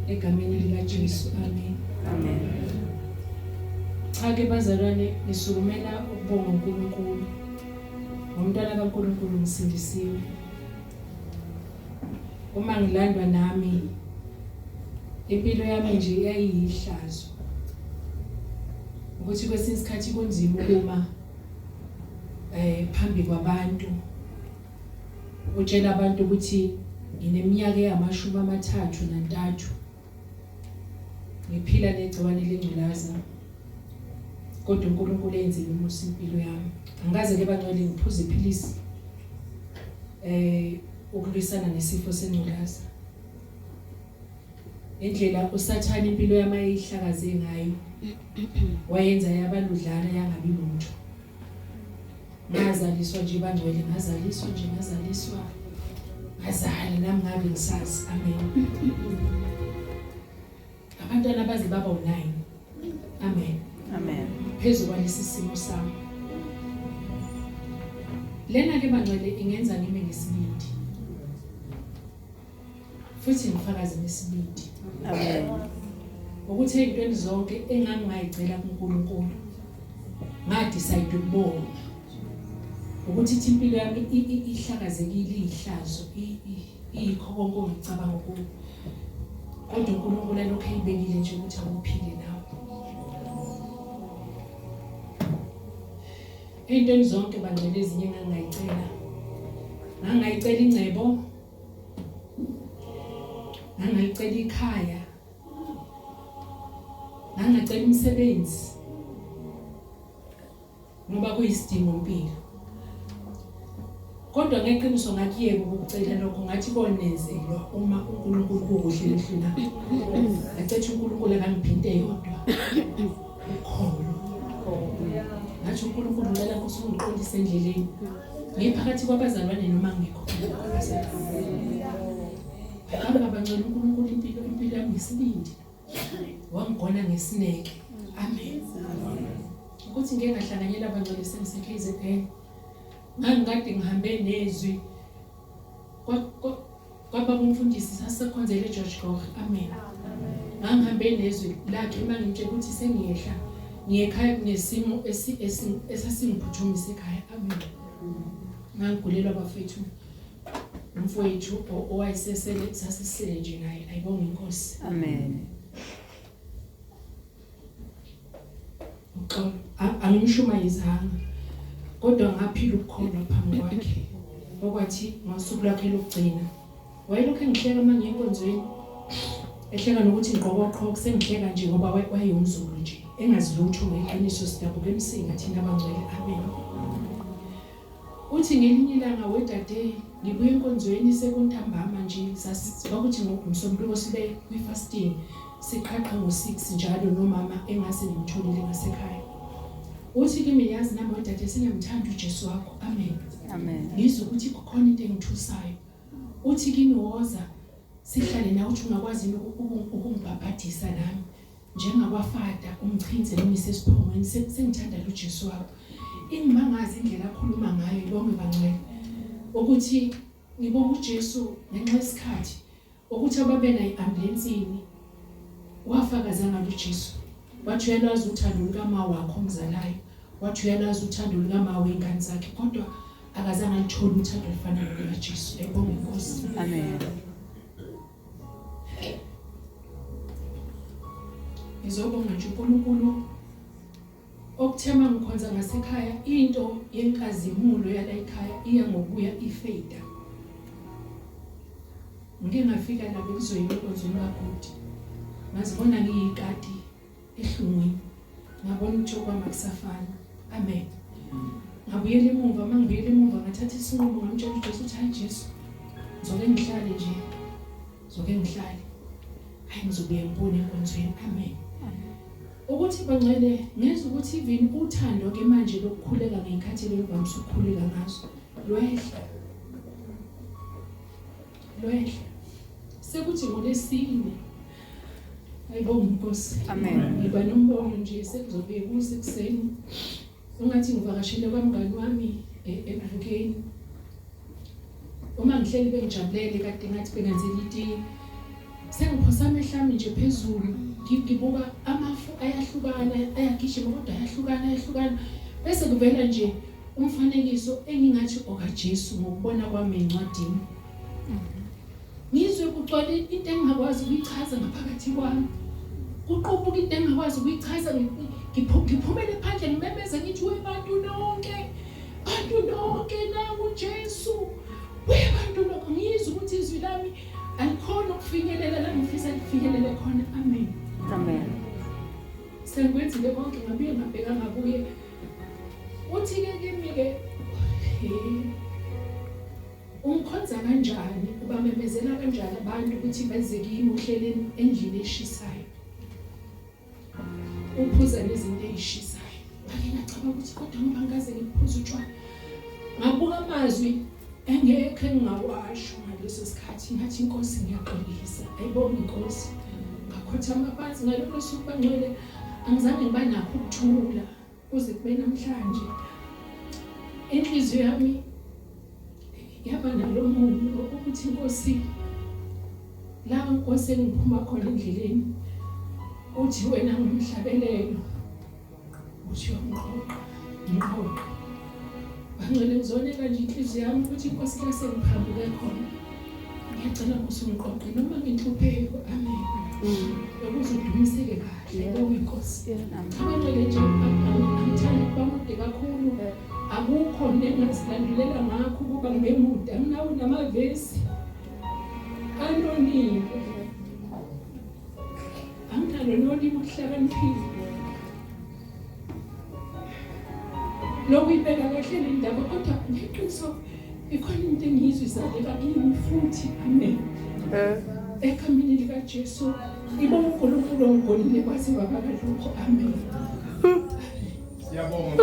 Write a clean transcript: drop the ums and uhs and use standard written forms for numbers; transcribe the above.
egameni likaJesu. Amen. Amen. Ake bazalwane nisukumela ukubonga uNkulunkulu. Ngomntwana kaNkulunkulu ngisindisiwe. Uma ngilandwa nami impilo yami nje yayiyihlazo. Ukuthi kwesinye isikhathi kunzima uma phambi kwabantu utshela abantu ukuthi ngineminyaka eyi-33 ngiphila negciwane lengculaza, kodwa uNkulunkulu enzile umusa impilo yami. Angikaze ke bangcwele ngiphuze iphilisi ukulwisana nesifo sengculaza. Indlela usathana impilo yami ayihlakaze ngayo wayenza yabaludlana yangabi lutho. Ngazaliswa nje bangcwele, ngazaliswa ngazali nami ngabe ngisazi. Amen. Abantwana baze baba u9. Amen. Amen. Phezulu kwalesi simo sami. Lena ke bangcwele ingenza ngime ngesibindi. Futhi ngifakaze nesibindi. Amen. Ukuthi ezintweni zonke engangayicela kuNkulunkulu ngadecide ukubonga. Ukuthi ithi impilo yami ihlakazekile, ihlazo, ikho konke ngicabanga ukuthi kodwa uNkulunkulu lokho eyibekile nje ukuthi awuphile nawe. Ezintweni zonke bangcwele ezinye ngangayicela ingcebo, ngangayicela ikhaya, ngangacela umsebenzi ngoba kuyisidingo impilo. Kodwa ngeqiniso ngakuyeka ukucela lokho, ngathi konezelwa uma uNkulunkulu kuhle lehluna. Ngacela uNkulunkulu akangiphinte yodwa ukholo. Ngathi uNkulunkulu ngicela ukuthi ungiqondise endleleni ngiphakathi kwabazalwane noma ngikho. Hamba bangcwele uNkulunkulu impilo yami ngesibindi. Wangigona ngesineke. Amen. Ukuthi ngeke ngahlanganyela abangcwele sengiseKZN. Ngangikade ngihambe nezwi kwaba umfundisi sasekhonzele eGeorge Gore. Amen. Ngangihambe nezwi lakhe mangitshela ukuthi sengiyehla ngiyekhaya kunesimo esasingiphuthumisa ekhaya. Amen. Ngangigulelwa abafethu umfowethu owayesesele sasisele nje naye. Ayibonge inkosi. Amen. Angimshumayezanga kodwa ngaphila ukukholwa phambi kwakhe. Okwathi ngosuku lwakhe lokugcina wayelokhu engihleka manje enkonzweni, ehleka nokuthi ngiqokoqo sengihleka nje ngoba wayeyumzulu nje engazilutho ngeqiniso sidabuka emsinga thina abangcwele. Amen. Uthi ngelinye ilanga wedade ngibuye enkonzweni sekuntambama nje sasibakuthi ngomsombuluko sibe kwi-fasting siqhaqha ngo6 njalo nomama engase ngimtholile ngasekhaya. Uthi kimi yazi nami wedade singiyamthanda uJesu wakho. Amen. Amen. Ngizwe ukuthi kukhona into engithusayo. Uthi kimi woza sihlale nawe, uthi ungakwazi ukungibhabhadisa nami njengabafada umchinze noma isesiphongweni. Sengithanda lo Jesu wakho. Ingimangazi indlela akhuluma ngayo bonke bangcwele ukuthi ngibonga uJesu ngenxa yesikhathi ukuthi ababe na iambulensini wafakaza ngalo Jesu. Wathi uyalazi uthando lukama wakho omzalayo, wathi uyalazi uthando lukama wengane zakhe, kodwa akazange alithole uthando olufana nolikaJesu. Ayibonge inkosi. Amen. Ngizobonga nje uNkulunkulu okuthema ngikhonza ngasekhaya. Into yenkazimulo yala ekhaya iya ngokuya ifeda. Ngike ngafika lapho kuzoyiwe enkonzweni kaGudi, ngazibona ngiyikati ehlungwini, ngabona ukuthi okwami akusafani. Amen. Ngabuyela emuva, mangibuyela emuva ngathatha isinqumo ngamtshela uJesu ukuthi hayi Jesu, ngizoke ngihlale nje, ngizoke ngihlale, hayi ngizobuye ngibone enkonzweni. Amen. Ukuthi bangcwele ngezwe ukuthi even uthando ke manje lokukhuleka ngeyikhathi lengivamisa ukukhuleka ngazo lwehla. Sekuthi ngolesine. Ayibonge inkosi. Amen. Ngiba nombono nje sekuzobuye kusekuseni. Ungathi ngivakashele kwamngani wami eBhukeni. Uma ngihleli bengijabulele kade ngathi bengenzela itiye. Sengiphosa amehla ami nje phezulu ngibuka amafu ayahlukana ayagijima kodwa ayahlukana bese kuvela nje umfanekiso engingathi okaJesu ngokubona kwami encwadini ngizwe kugcwele into engakwazi ukuyichaza ngaphakathi kwami kuqubuka into engakwazi ukuyichaza ngiphumele phandle ngimemeze ngithi we bantu nonke nangu Jesu we bantu nonke ngizwe ukuthi izwi lami alikhona ukufinyelela la ngifisa lifinyelele khona amen sengikwenzile konke ngabuye ngabheka ngabuye uthi ke kimi ke umkhonza kanjani ubamemezela kanjani abantu ukuthi benze kimi uhleleni endlini eshisayo uphuza nezinto ezishisayo ake ngacabanga ukuthi kodwa ngoba ngaze ngiphuza utshwala ngabuka amazwi engekho engawasho ngaleso sikhathi ngathi inkosi ngiyaxolisa ayibonge inkosi ngakhotha amaphansi ngalokho suku bangcwele angizange ngiba nakho ukuthula kuze kube namhlanje inhliziyo yami yaba nalomuntu ukuthi inkosi la inkosi engiphuma khona endleleni uthi wena ngumhlabelelo uthi ngiqoqa bangcwele ngizonela nje inhliziyo yami ukuthi inkosi lasengiphambuke khona ngiyacela usungiqoqe noma nginhlupheko amen ukuzudumiseke kahle kwinkosi abangcwele nje angithanda bamude kakhulu akukho nengazilandulela ngakho kuba ngibe mude anginawo namavesi anonile anginalo nolimo kuhlakaniphile lokuyibeka kahle le ndaba kodwa ngeqiniso ikhona into engiyizwisalela kimi futhi amen ekhambeni likaJesu ibonga uNkulunkulu ongonile kwaze kwaba lokho amen siyabonga